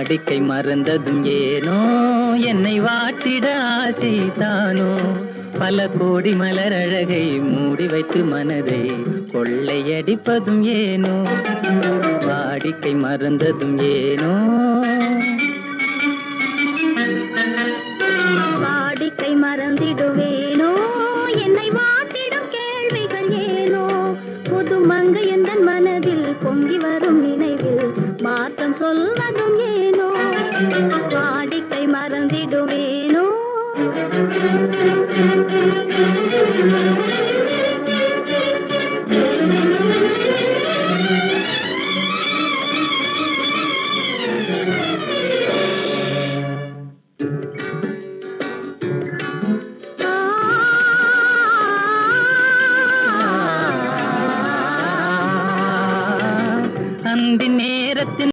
வாடிக்கை மறந்ததும் ஏனோ என்னை வாட்டிட ஆசைதானோ பல கோடி மலர் அழகை மூடி வைத்து மனதை கொள்ளையடிப்பதும் ஏனோ வாடிக்கை மறந்ததும் ஏனோ வாடிக்கை மறந்திடுவேனோ என்னை வாட்டிடும் கேள்விகள் ஏனோ புது மங்கை எந்தன் மனதில் பொங்கி வரும் நினைவில் மாற்றம் சொல்வதும் ஏனோ வாடிக்கை மறந்திடுவேனோ